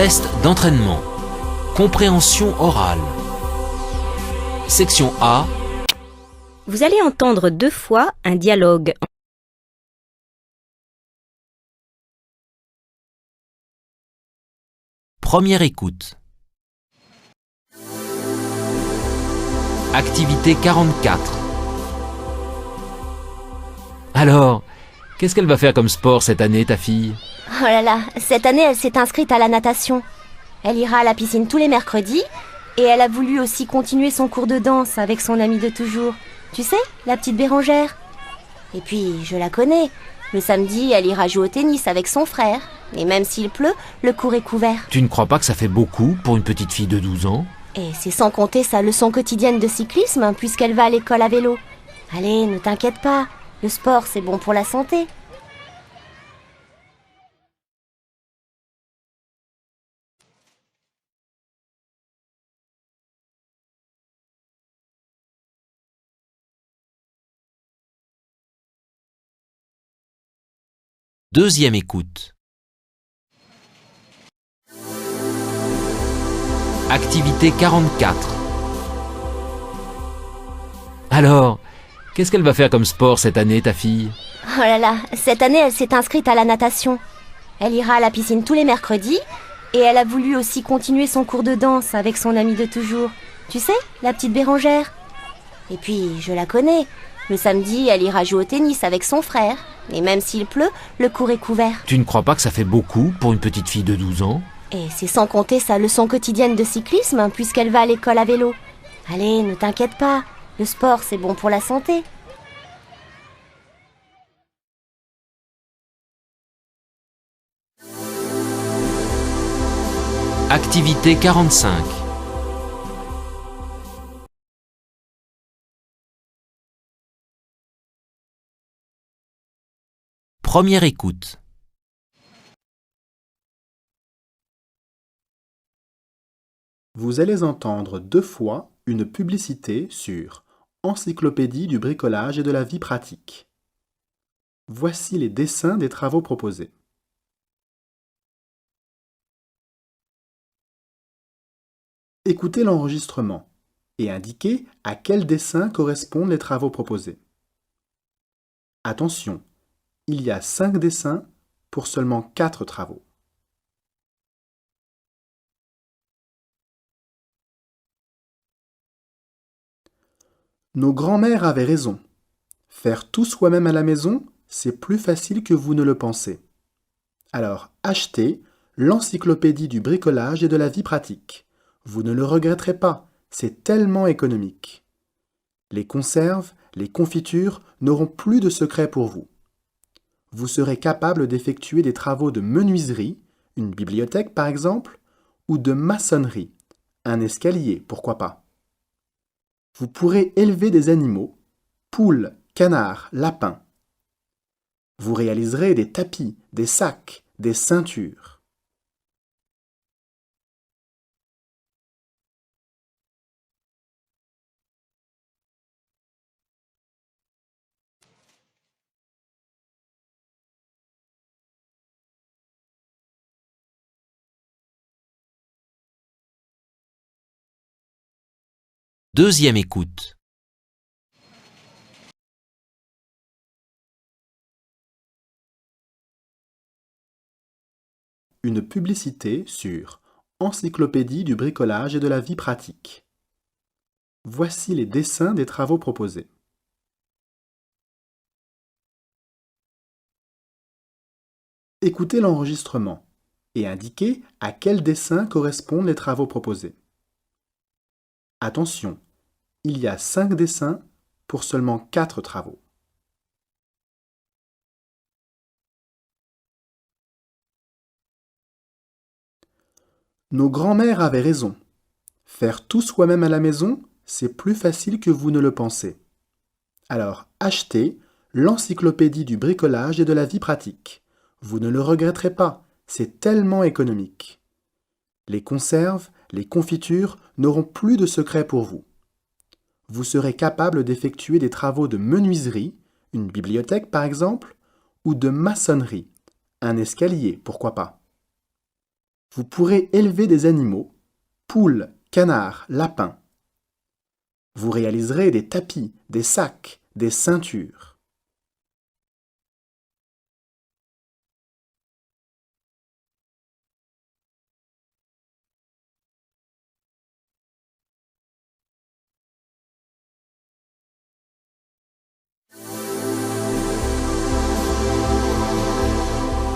Test d'entraînement. Compréhension orale. Section A. Vous allez entendre 2 fois un dialogue. Première écoute. Activité 44. Alors, qu'est-ce qu'elle va faire comme sport cette année, ta fille? Oh là là, cette année, elle s'est inscrite à la natation. Elle ira à la piscine tous les mercredis et elle a voulu aussi continuer son cours de danse avec son amie de toujours. Tu sais, la petite Bérangère. Et puis, je la connais. Le samedi, elle ira jouer au tennis avec son frère. Et même s'il pleut, le cours est couvert. Tu ne crois pas que ça fait beaucoup pour une petite fille de 12 ans? Et c'est sans compter sa leçon quotidienne de cyclisme, puisqu'elle va à l'école à vélo. Allez, ne t'inquiète pas. Le sport, c'est bon pour la santé. Deuxième écoute. Activité 44. Alors, qu'est-ce qu'elle va faire comme sport cette année, ta fille? Oh là là, cette année, elle s'est inscrite à la natation. Elle ira à la piscine tous les mercredis et elle a voulu aussi continuer son cours de danse avec son amie de toujours. Tu sais, la petite Bérangère. Et puis, je la connais. Le samedi, elle ira jouer au tennis avec son frère. Et même s'il pleut, le cours est couvert. Tu ne crois pas que ça fait beaucoup pour une petite fille de 12 ans? Et c'est sans compter sa leçon quotidienne de cyclisme, puisqu'elle va à l'école à vélo. Allez, ne t'inquiète pas. Le sport, c'est bon pour la santé. Activité 45. Première écoute. Vous allez entendre 2 fois une publicité sur Encyclopédie du bricolage et de la vie pratique. Voici les dessins des travaux proposés. Écoutez l'enregistrement et indiquez à quel dessin correspondent les travaux proposés. Attention, il y a 5 dessins pour seulement 4 travaux. Nos grands-mères avaient raison. Faire tout soi-même à la maison, c'est plus facile que vous ne le pensez. Alors, achetez l'Encyclopédie du bricolage et de la vie pratique. Vous ne le regretterez pas, c'est tellement économique. Les conserves, les confitures n'auront plus de secrets pour vous. Vous serez capable d'effectuer des travaux de menuiserie, une bibliothèque par exemple, ou de maçonnerie, un escalier, pourquoi pas. Vous pourrez élever des animaux, poules, canards, lapins. Vous réaliserez des tapis, des sacs, des ceintures. Deuxième écoute. Une publicité sur Encyclopédie du bricolage et de la vie pratique. Voici les dessins des travaux proposés. Écoutez l'enregistrement et indiquez à quel dessin correspondent les travaux proposés. Attention, il y a 5 dessins pour seulement 4 travaux. Nos grands-mères avaient raison. Faire tout soi-même à la maison, c'est plus facile que vous ne le pensez. Alors, achetez l'Encyclopédie du bricolage et de la vie pratique. Vous ne le regretterez pas, c'est tellement économique. Les conserves, les confitures n'auront plus de secrets pour vous. Vous serez capable d'effectuer des travaux de menuiserie, une bibliothèque par exemple, ou de maçonnerie, un escalier, pourquoi pas. Vous pourrez élever des animaux, poules, canards, lapins. Vous réaliserez des tapis, des sacs, des ceintures.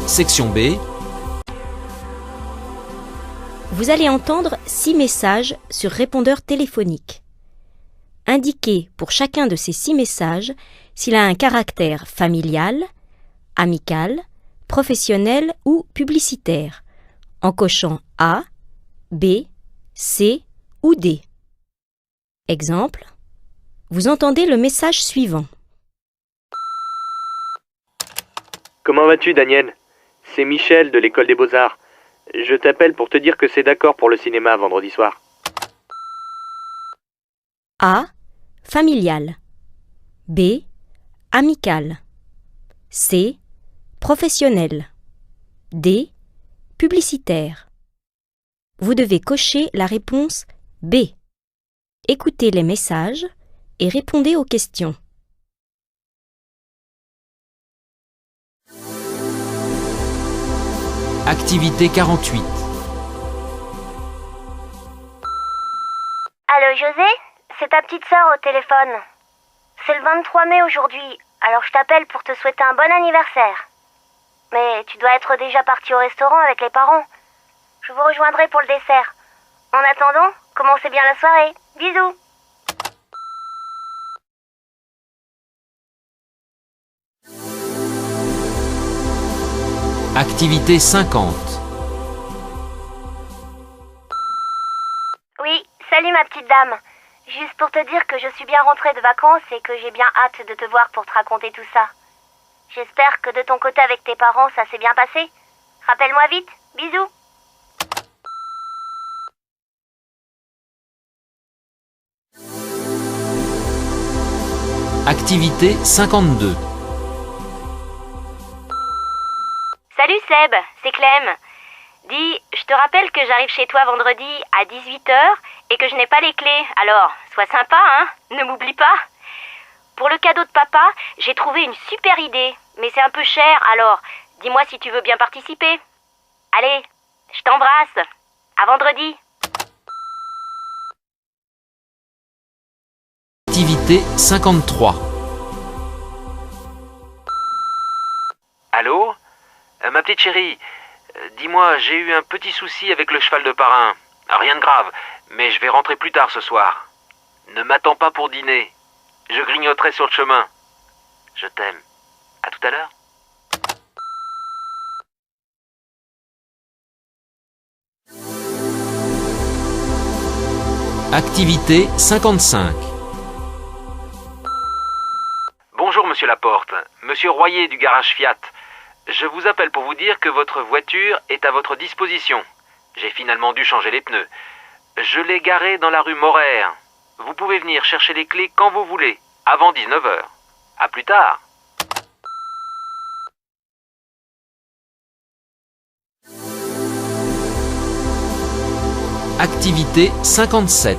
Section B. Vous allez entendre 6 messages sur répondeur téléphonique. Indiquez pour chacun de ces 6 messages s'il a un caractère familial, amical, professionnel ou publicitaire, en cochant A, B, C ou D. Exemple, vous entendez le message suivant. Comment vas-tu, Daniel? C'est Michel de l'école des Beaux-Arts. Je t'appelle pour te dire que c'est d'accord pour le cinéma vendredi soir. A, familial. B, amical. C, professionnel. D, publicitaire. Vous devez cocher la réponse B. Écoutez les messages et répondez aux questions. Activité 48. Allô José? C'est ta petite sœur au téléphone. C'est le 23 mai aujourd'hui, alors je t'appelle pour te souhaiter un bon anniversaire. Mais tu dois être déjà parti au restaurant avec les parents. Je vous rejoindrai pour le dessert. En attendant, commencez bien la soirée. Bisous. Activité 50. Oui, salut ma petite dame. Juste pour te dire que je suis bien rentrée de vacances et que j'ai bien hâte de te voir pour te raconter tout ça. J'espère que de ton côté avec tes parents, ça s'est bien passé. Rappelle-moi vite. Bisous. Activité 52. Salut Seb, c'est Clem. Dis, je te rappelle que j'arrive chez toi vendredi à 18h et que je n'ai pas les clés. Alors, sois sympa, hein, ne m'oublie pas. Pour le cadeau de papa, j'ai trouvé une super idée, mais c'est un peu cher, alors dis-moi si tu veux bien participer. Allez, je t'embrasse. À vendredi. Activité 53. Allô? Ma petite chérie, dis-moi, j'ai eu un petit souci avec le cheval de parrain. Rien de grave, mais je vais rentrer plus tard ce soir. Ne m'attends pas pour dîner. Je grignoterai sur le chemin. Je t'aime. À tout à l'heure. Activité 55. Bonjour, monsieur Laporte. Monsieur Royer du garage Fiat. Je vous appelle pour vous dire que votre voiture est à votre disposition. J'ai finalement dû changer les pneus. Je l'ai garée dans la rue Moraire. Vous pouvez venir chercher les clés quand vous voulez, avant 19h. À plus tard. Activité 57.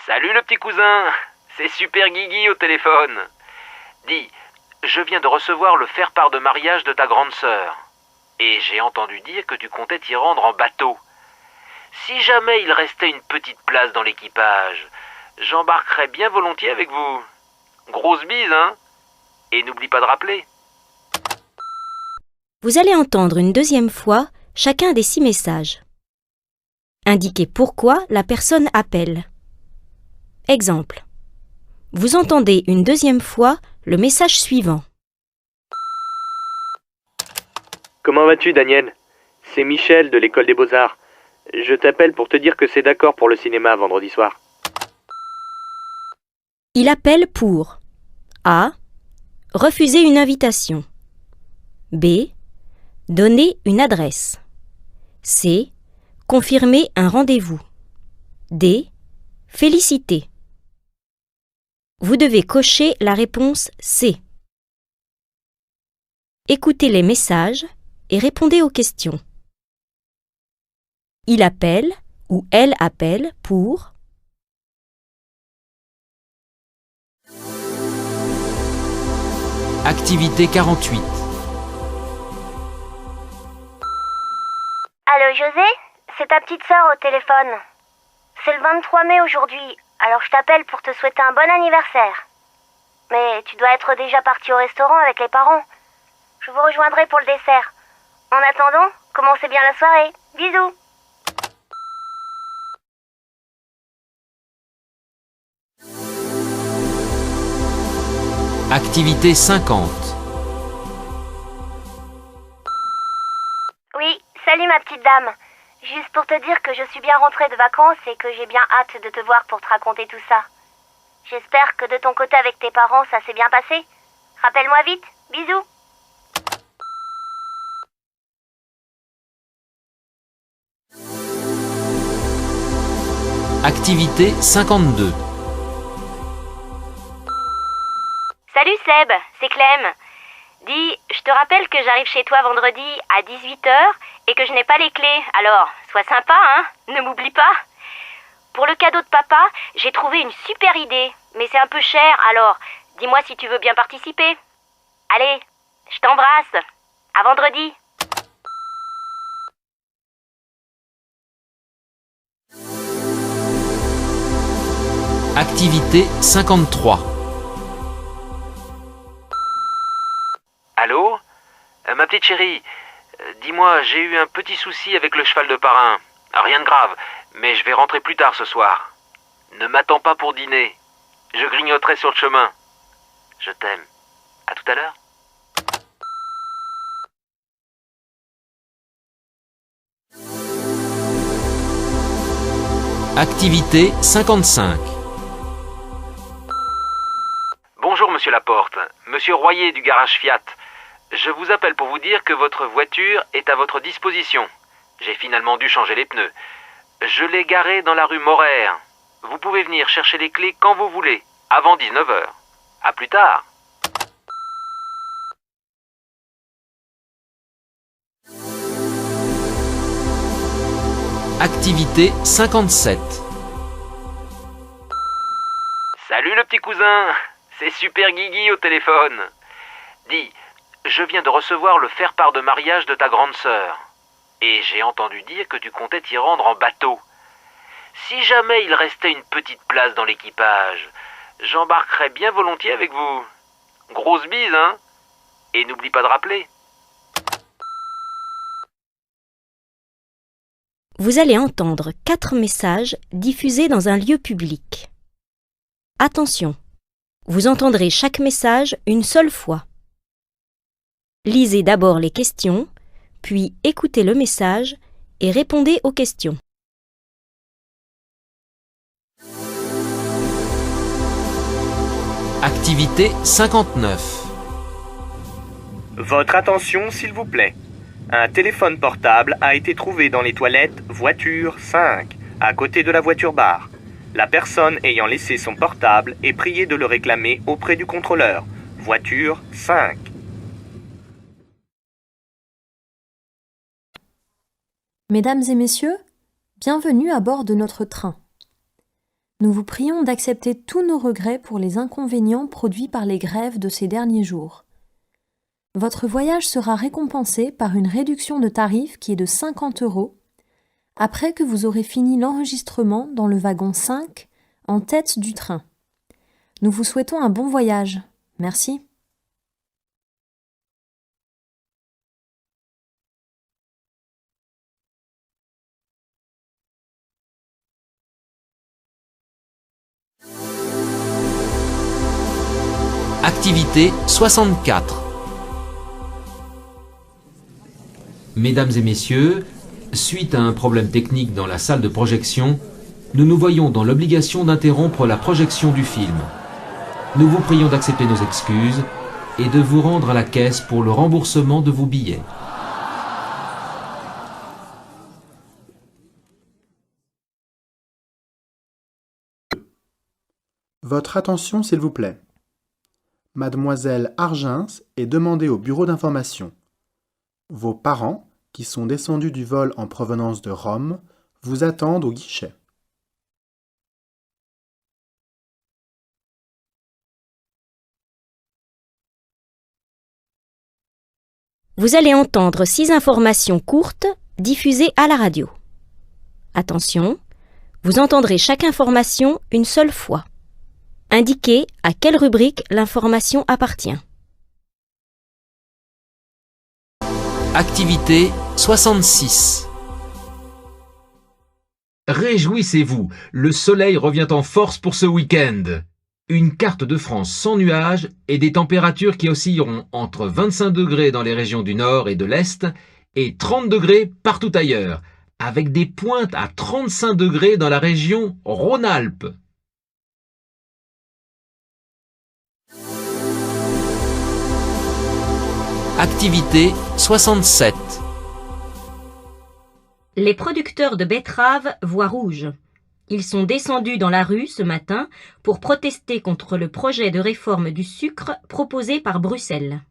Salut le petit cousin. C'est Super Guigui au téléphone. Dis, je viens de recevoir le faire-part de mariage de ta grande sœur. Et j'ai entendu dire que tu comptais t'y rendre en bateau. Si jamais il restait une petite place dans l'équipage, j'embarquerais bien volontiers avec vous. Grosse bise, hein? Et n'oublie pas de rappeler. Vous allez entendre une deuxième fois chacun des 6 messages. Indiquez pourquoi la personne appelle. Exemple. Vous entendez une deuxième fois le message suivant. Comment vas-tu, Daniel? C'est Michel de l'école des Beaux-Arts. Je t'appelle pour te dire que c'est d'accord pour le cinéma vendredi soir. Il appelle pour A. Refuser une invitation. B. Donner une adresse. C. Confirmer un rendez-vous. D. Féliciter. Vous devez cocher la réponse C. Écoutez les messages et répondez aux questions. Il appelle ou elle appelle pour Activité 48. Allô José, c'est ta petite sœur au téléphone. C'est le 23 mai aujourd'hui, alors je t'appelle pour te souhaiter un bon anniversaire. Mais tu dois être déjà parti au restaurant avec les parents. Je vous rejoindrai pour le dessert. En attendant, commencez bien la soirée. Bisous. Activité 50. Oui, salut ma petite dame. Juste pour te dire que je suis bien rentrée de vacances et que j'ai bien hâte de te voir pour te raconter tout ça. J'espère que de ton côté avec tes parents, ça s'est bien passé. Rappelle-moi vite. Bisous. Activité 52. Salut Seb, c'est Clem. Dis, je te rappelle que j'arrive chez toi vendredi à 18h et que je n'ai pas les clés. Alors, sois sympa, hein, ne m'oublie pas. Pour le cadeau de papa, j'ai trouvé une super idée, mais c'est un peu cher, alors dis-moi si tu veux bien participer. Allez, je t'embrasse. À vendredi. Activité 53. Allô? Ma petite chérie, dis-moi, j'ai eu un petit souci avec le cheval de parrain. Rien de grave, mais je vais rentrer plus tard ce soir. Ne m'attends pas pour dîner. Je grignoterai sur le chemin. Je t'aime. À tout à l'heure. Activité 55. Bonjour, monsieur Laporte. Monsieur Royer du garage Fiat. Je vous appelle pour vous dire que votre voiture est à votre disposition. J'ai finalement dû changer les pneus. Je l'ai garée dans la rue Morer. Vous pouvez venir chercher les clés quand vous voulez, avant 19h. À plus tard. Activité 57. Salut le petit cousin. C'est Super Guigui au téléphone. Dis, je viens de recevoir le faire-part de mariage de ta grande sœur. Et j'ai entendu dire que tu comptais t'y rendre en bateau. Si jamais il restait une petite place dans l'équipage, j'embarquerais bien volontiers avec vous. Grosse bise, hein? Et n'oublie pas de rappeler. Vous allez entendre 4 messages diffusés dans un lieu public. Attention, vous entendrez chaque message une seule fois. Lisez d'abord les questions, puis écoutez le message et répondez aux questions. Activité 59. Votre attention, s'il vous plaît. Un téléphone portable a été trouvé dans les toilettes voiture 5, à côté de la voiture-bar. La personne ayant laissé son portable est priée de le réclamer auprès du contrôleur. Voiture 5. Mesdames et messieurs, bienvenue à bord de notre train. Nous vous prions d'accepter tous nos regrets pour les inconvénients produits par les grèves de ces derniers jours. Votre voyage sera récompensé par une réduction de tarif qui est de 50 € après que vous aurez fini l'enregistrement dans le wagon 5 en tête du train. Nous vous souhaitons un bon voyage. Merci. Activité 64. Mesdames et messieurs, suite à un problème technique dans la salle de projection, nous nous voyons dans l'obligation d'interrompre la projection du film. Nous vous prions d'accepter nos excuses et de vous rendre à la caisse pour le remboursement de vos billets. Votre attention, s'il vous plaît. Mademoiselle Argens est demandée au bureau d'information. Vos parents, qui sont descendus du vol en provenance de Rome, vous attendent au guichet. Vous allez entendre 6 informations courtes diffusées à la radio. Attention, vous entendrez chaque information une seule fois. Indiquez à quelle rubrique l'information appartient. Activité 66. Réjouissez-vous, le soleil revient en force pour ce week-end. Une carte de France sans nuages et des températures qui oscilleront entre 25 degrés dans les régions du nord et de l'est et 30 degrés partout ailleurs, avec des pointes à 35 degrés dans la région Rhône-Alpes. Activité 67. Les producteurs de betteraves voient rouge. Ils sont descendus dans la rue ce matin pour protester contre le projet de réforme du sucre proposé par Bruxelles.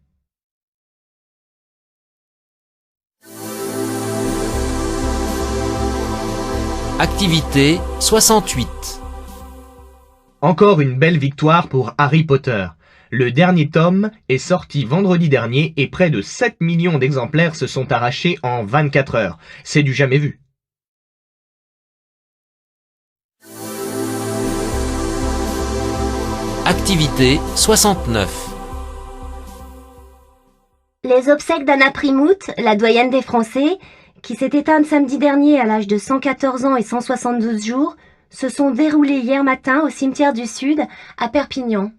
Activité 68. Encore une belle victoire pour Harry Potter. Le dernier tome est sorti vendredi dernier et près de 7 millions d'exemplaires se sont arrachés en 24 heures. C'est du jamais vu. Activité 69. Les obsèques d'Anna Primouth, la doyenne des Français, qui s'est éteinte samedi dernier à l'âge de 114 ans et 172 jours, se sont déroulées hier matin au cimetière du Sud, à Perpignan.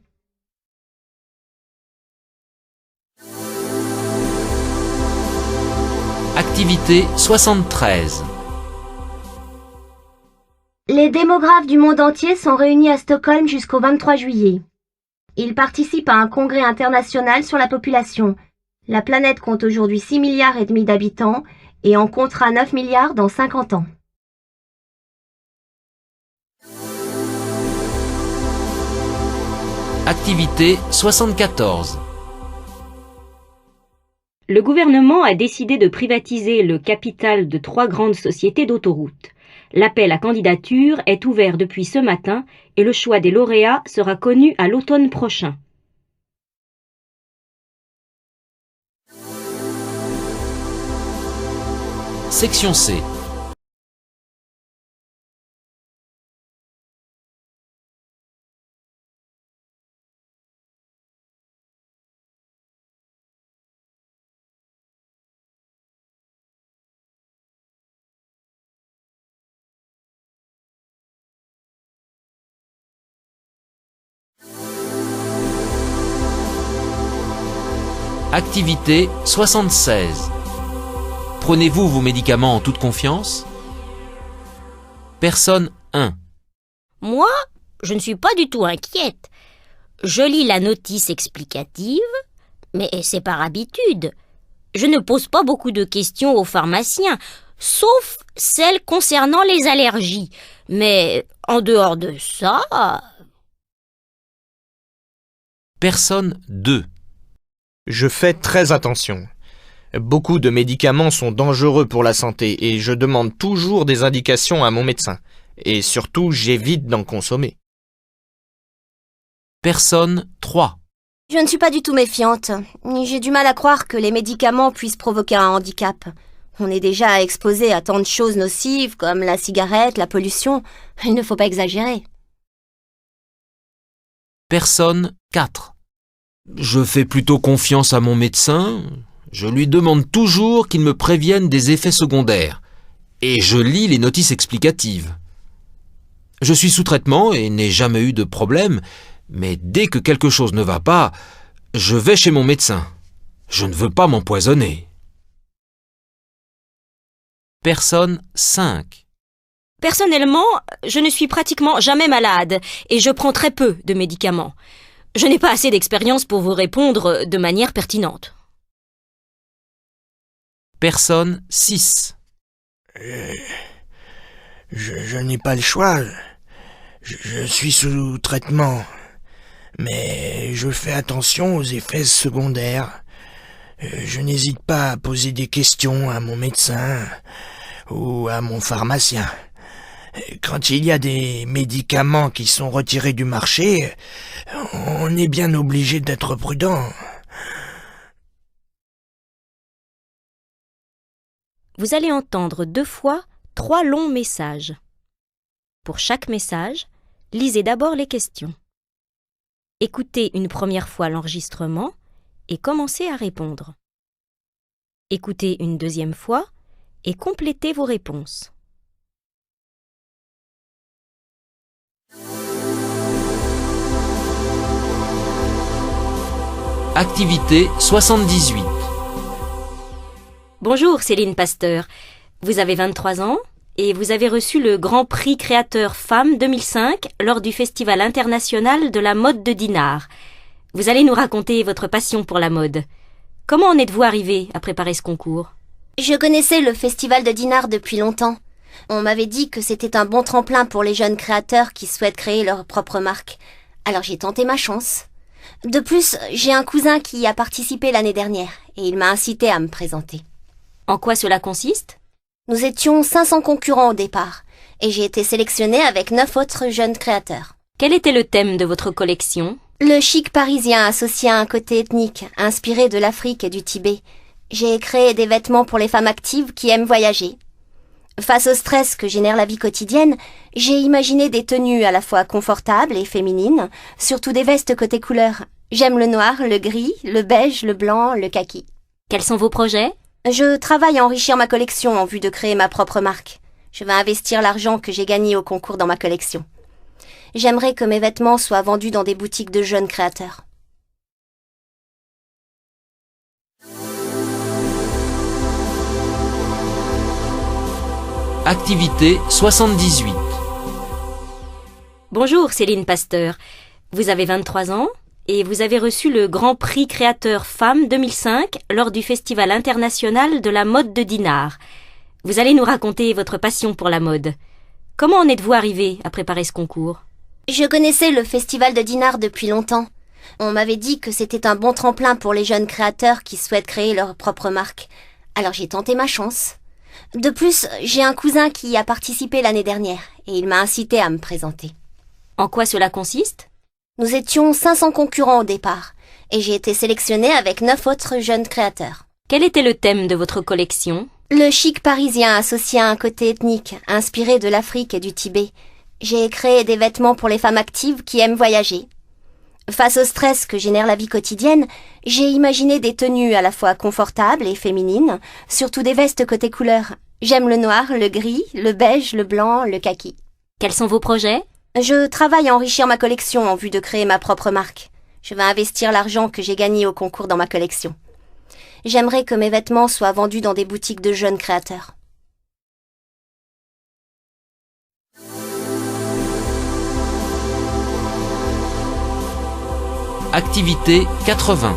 Activité 73. Les démographes du monde entier sont réunis à Stockholm jusqu'au 23 juillet. Ils participent à un congrès international sur la population. La planète compte aujourd'hui 6,5 milliards d'habitants et en comptera 9 milliards dans 50 ans. Activité 74. Le gouvernement a décidé de privatiser le capital de 3 grandes sociétés d'autoroutes. L'appel à candidature est ouvert depuis ce matin et le choix des lauréats sera connu à l'automne prochain. Section C. Activité 76. Prenez-vous vos médicaments en toute confiance? Personne 1. Moi, je ne suis pas du tout inquiète. Je lis la notice explicative, mais c'est par habitude. Je ne pose pas beaucoup de questions aux pharmaciens, sauf celles concernant les allergies. Mais en dehors de ça... Personne 2. Je fais très attention. Beaucoup de médicaments sont dangereux pour la santé et je demande toujours des indications à mon médecin. Et surtout, j'évite d'en consommer. Personne 3. Je ne suis pas du tout méfiante. J'ai du mal à croire que les médicaments puissent provoquer un handicap. On est déjà exposé à tant de choses nocives comme la cigarette, la pollution. Il ne faut pas exagérer. Personne 4. Je fais plutôt confiance à mon médecin. Je lui demande toujours qu'il me prévienne des effets secondaires. Et je lis les notices explicatives. Je suis sous traitement et n'ai jamais eu de problème, mais dès que quelque chose ne va pas, je vais chez mon médecin. Je ne veux pas m'empoisonner. Personne 5. Personnellement, je ne suis pratiquement jamais malade et je prends très peu de médicaments. Je n'ai pas assez d'expérience pour vous répondre de manière pertinente. Personne 6. Je n'ai pas le choix. Je suis sous traitement. Mais je fais attention aux effets secondaires. Je n'hésite pas à poser des questions à mon médecin ou à mon pharmacien. Quand il y a des médicaments qui sont retirés du marché, on est bien obligé d'être prudent. Vous allez entendre 2 fois 3 longs messages. Pour chaque message, lisez d'abord les questions. Écoutez une première fois l'enregistrement et commencez à répondre. Écoutez une deuxième fois et complétez vos réponses. Activité 78. Bonjour Céline Pasteur, vous avez 23 ans et vous avez reçu le Grand Prix Créateur Femmes 2005 lors du Festival international de la mode de Dinard. Vous allez nous raconter votre passion pour la mode. Comment en êtes-vous arrivée à préparer ce concours ? Je connaissais le festival de Dinard depuis longtemps. On m'avait dit que c'était un bon tremplin pour les jeunes créateurs qui souhaitent créer leur propre marque. Alors j'ai tenté ma chance. De plus, j'ai un cousin qui y a participé l'année dernière et il m'a incité à me présenter. En quoi cela consiste ? Nous étions 500 concurrents au départ et j'ai été sélectionnée avec 9 autres jeunes créateurs. Quel était le thème de votre collection ? Le chic parisien associé à un côté ethnique, inspiré de l'Afrique et du Tibet. J'ai créé des vêtements pour les femmes actives qui aiment voyager. Face au stress que génère la vie quotidienne, j'ai imaginé des tenues à la fois confortables et féminines, surtout des vestes côté couleur. J'aime le noir, le gris, le beige, le blanc, le kaki. Quels sont vos projets ? Je travaille à enrichir ma collection en vue de créer ma propre marque. Je vais investir l'argent que j'ai gagné au concours dans ma collection. J'aimerais que mes vêtements soient vendus dans des boutiques de jeunes créateurs. Activité 78. Bonjour Céline Pasteur, vous avez 23 ans et vous avez reçu le Grand Prix Créateur Femmes 2005 lors du Festival international de la mode de Dinard. Vous allez nous raconter votre passion pour la mode. Comment en êtes-vous arrivée à préparer ce concours ? Je connaissais le festival de Dinard depuis longtemps. On m'avait dit que c'était un bon tremplin pour les jeunes créateurs qui souhaitent créer leur propre marque. Alors j'ai tenté ma chance. De plus, j'ai un cousin qui y a participé l'année dernière et il m'a incité à me présenter. En quoi cela consiste ? Nous étions 500 concurrents au départ et j'ai été sélectionnée avec 9 autres jeunes créateurs. Quel était le thème de votre collection ? Le chic parisien associé à un côté ethnique, inspiré de l'Afrique et du Tibet. J'ai créé des vêtements pour les femmes actives qui aiment voyager. Face au stress que génère la vie quotidienne, j'ai imaginé des tenues à la fois confortables et féminines, surtout des vestes côté couleur. J'aime le noir, le gris, le beige, le blanc, le kaki. Quels sont vos projets ? Je travaille à enrichir ma collection en vue de créer ma propre marque. Je vais investir l'argent que j'ai gagné au concours dans ma collection. J'aimerais que mes vêtements soient vendus dans des boutiques de jeunes créateurs. Activité 80.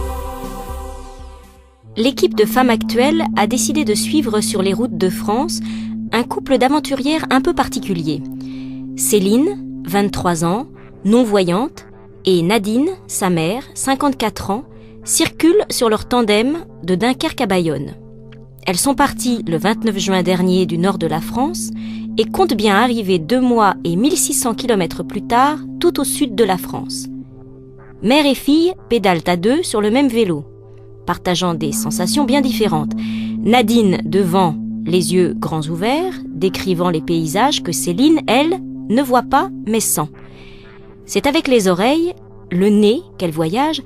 L'équipe de Femmes Actuelles a décidé de suivre sur les routes de France un couple d'aventurières un peu particulier. Céline, 23 ans, non-voyante, et Nadine, sa mère, 54 ans, circulent sur leur tandem de Dunkerque à Bayonne. Elles sont parties le 29 juin dernier du nord de la France et comptent bien arriver 2 mois et 1600 km plus tard, tout au sud de la France. Mère et fille pédalent à 2 sur le même vélo, partageant des sensations bien différentes. Nadine devant, les yeux grands ouverts, décrivant les paysages que Céline, elle, ne voit pas mais sent. C'est avec les oreilles, le nez qu'elle voyage,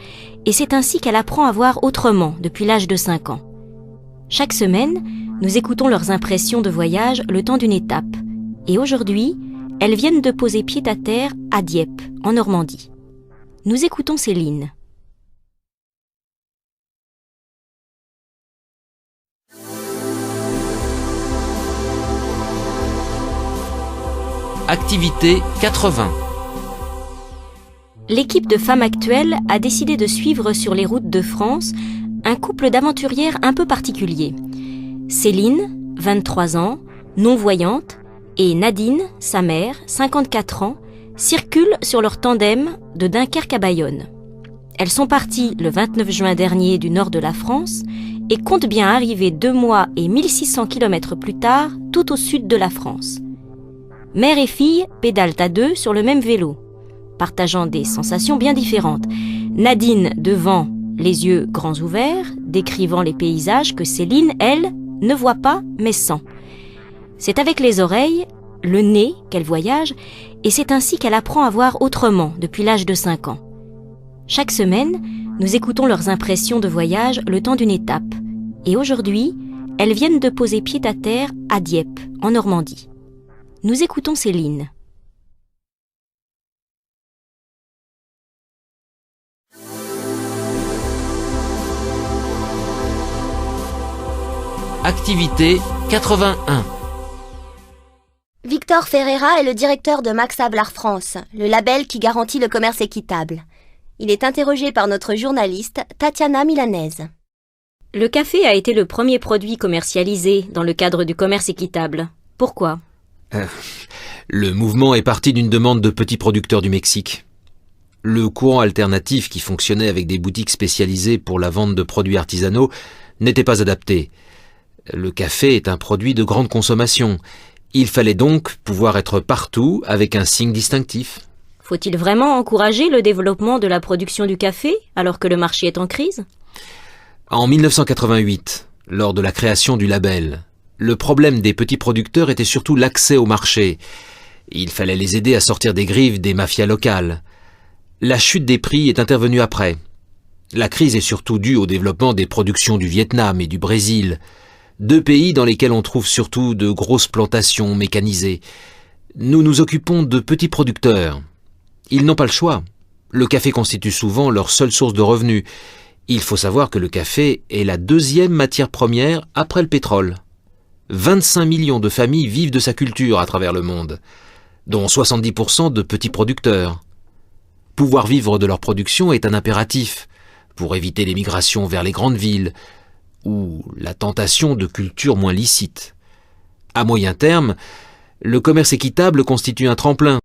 et c'est ainsi qu'elle apprend à voir autrement depuis l'âge de 5 ans. Chaque semaine, nous écoutons leurs impressions de voyage le temps d'une étape. Et aujourd'hui, elles viennent de poser pied à terre à Dieppe, en Normandie. Nous écoutons Céline. Activité 80. L'équipe de Femmes Actuelles a décidé de suivre sur les routes de France un couple d'aventurières un peu particulier. Céline, 23 ans, non-voyante, et Nadine, sa mère, 54 ans, circulent sur leur tandem de Dunkerque à Bayonne. Elles sont parties le 29 juin dernier du nord de la France et comptent bien arriver 2 mois et 1600 km plus tard, tout au sud de la France. Mère et fille pédalent à deux sur le même vélo, partageant des sensations bien différentes. Nadine devant, les yeux grands ouverts, décrivant les paysages que Céline, elle, ne voit pas mais sent. C'est avec les oreilles, le nez qu'elle voyage, et c'est ainsi qu'elle apprend à voir autrement depuis l'âge de 5 ans. Chaque semaine, nous écoutons leurs impressions de voyage le temps d'une étape. Et aujourd'hui, elles viennent de poser pied à terre à Dieppe, en Normandie. Nous écoutons Céline. Activité 81. Victor Ferreira est le directeur de Max Havelaar France, le label qui garantit le commerce équitable. Il est interrogé par notre journaliste Tatiana Milanese. Le café a été le premier produit commercialisé dans le cadre du commerce équitable. Pourquoi ? Le mouvement est parti d'une demande de petits producteurs du Mexique. Le courant alternatif qui fonctionnait avec des boutiques spécialisées pour la vente de produits artisanaux n'était pas adapté. Le café est un produit de grande consommation. Il fallait donc pouvoir être partout avec un signe distinctif. Faut-il vraiment encourager le développement de la production du café alors que le marché est en crise ? En 1988, lors de la création du label, le problème des petits producteurs était surtout l'accès au marché. Il fallait les aider à sortir des griffes des mafias locales. La chute des prix est intervenue après. La crise est surtout due au développement des productions du Vietnam et du Brésil, 2 pays dans lesquels on trouve surtout de grosses plantations mécanisées. Nous nous occupons de petits producteurs. Ils n'ont pas le choix. Le café constitue souvent leur seule source de revenus. Il faut savoir que le café est la 2e matière première après le pétrole. 25 millions de familles vivent de sa culture à travers le monde, dont 70% de petits producteurs. Pouvoir vivre de leur production est un impératif pour éviter l'émigration vers les grandes villes ou la tentation de cultures moins licites. À moyen terme, le commerce équitable constitue un tremplin.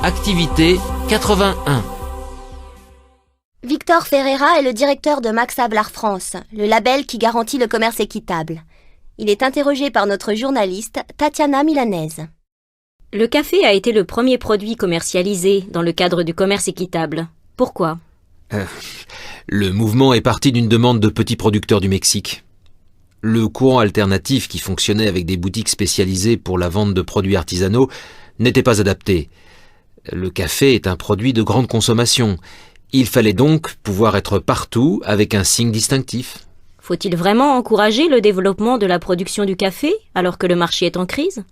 Activité 81. Victor Ferreira est le directeur de Max Havelaar France, le label qui garantit le commerce équitable. Il est interrogé par notre journaliste Tatiana Milanese. Le café a été le premier produit commercialisé dans le cadre du commerce équitable. Pourquoi ? Le mouvement est parti d'une demande de petits producteurs du Mexique. Le courant alternatif qui fonctionnait avec des boutiques spécialisées pour la vente de produits artisanaux n'était pas adapté. Le café est un produit de grande consommation. Il fallait donc pouvoir être partout avec un signe distinctif. Faut-il vraiment encourager le développement de la production du café alors que le marché est en crise ?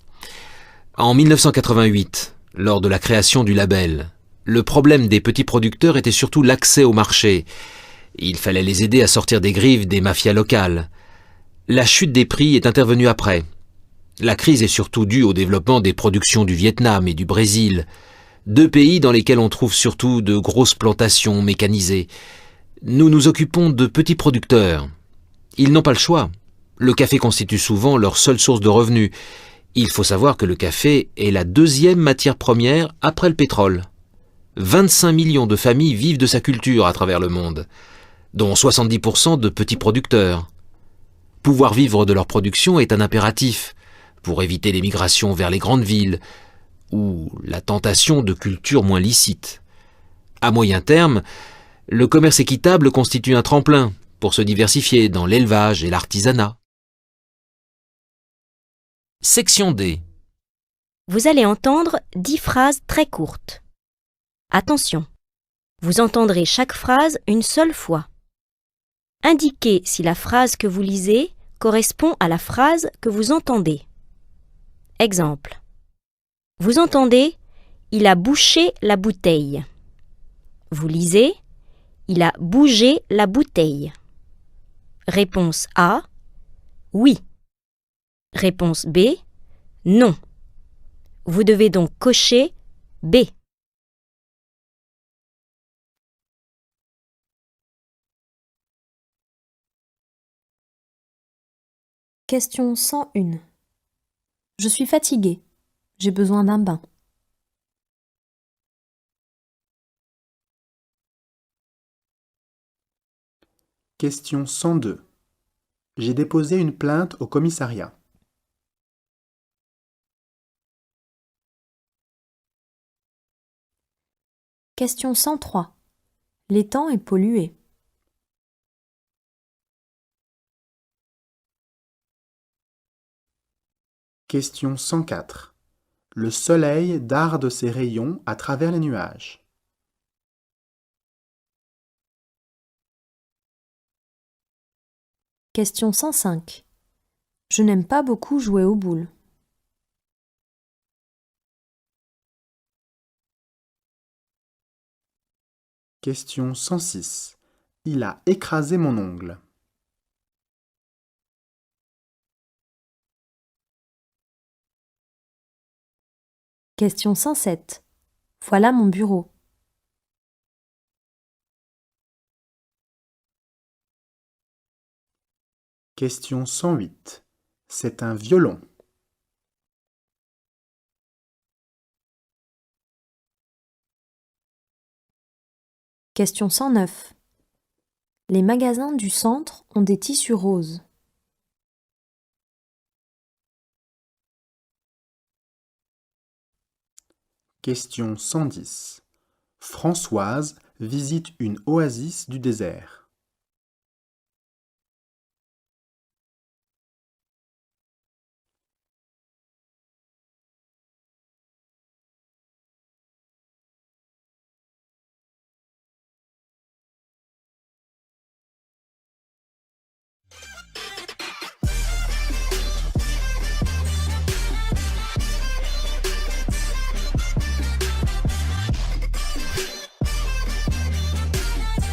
En 1988, lors de la création du label, le problème des petits producteurs était surtout l'accès au marché. Il fallait les aider à sortir des griffes des mafias locales. La chute des prix est intervenue après. La crise est surtout due au développement des productions du Vietnam et du Brésil, 2 pays dans lesquels on trouve surtout de grosses plantations mécanisées. Nous nous occupons de petits producteurs. Ils n'ont pas le choix. Le café constitue souvent leur seule source de revenus. Il faut savoir que le café est la 2e matière première après le pétrole. 25 millions de familles vivent de sa culture à travers le monde, dont 70% de petits producteurs. Pouvoir vivre de leur production est un impératif pour éviter l'émigration vers les grandes villes ou la tentation de cultures moins licites. À moyen terme, le commerce équitable constitue un tremplin pour se diversifier dans l'élevage et l'artisanat. Section D. Vous allez entendre 10 phrases très courtes. Attention, vous entendrez chaque phrase une seule fois. Indiquez si la phrase que vous lisez correspond à la phrase que vous entendez. Exemple. Vous entendez « Il a bouché la bouteille ». Vous lisez « Il a bougé la bouteille ». Réponse A. Oui. Réponse B. Non. Vous devez donc cocher B. Question 101. Je suis fatiguée. J'ai besoin d'un bain. Question 102. J'ai déposé une plainte au commissariat. Question 103. L'étang est pollué. Question 104. Le soleil darde ses rayons à travers les nuages. Question 105. Je n'aime pas beaucoup jouer aux boules. Question 106. Il a écrasé mon ongle. Question 107. Voilà mon bureau. Question 108. C'est un violon. Question 109. Les magasins du centre ont des tissus roses. Question 110. Françoise visite une oasis du désert.